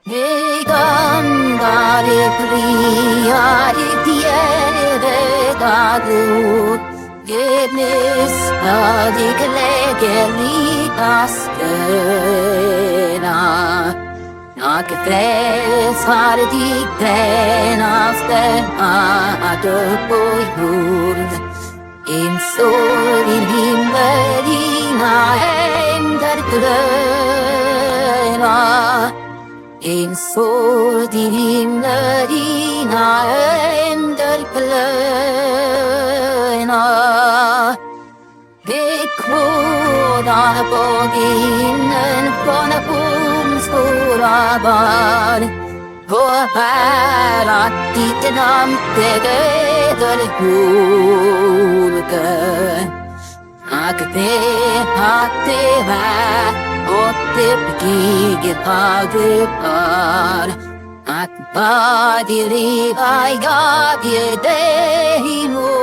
Vegan gare priare tiere gadu Gednis adikle gelitasena Nakefres har dikten after adöpoihur In sol in himmelina händer gröna In sol din himmelina händer gröna Bekvåda båginnen från stora barn På pärlat dit namnte hulke Akte hatte vä Otte pigil pagupar Ak badiri aiga biede himurde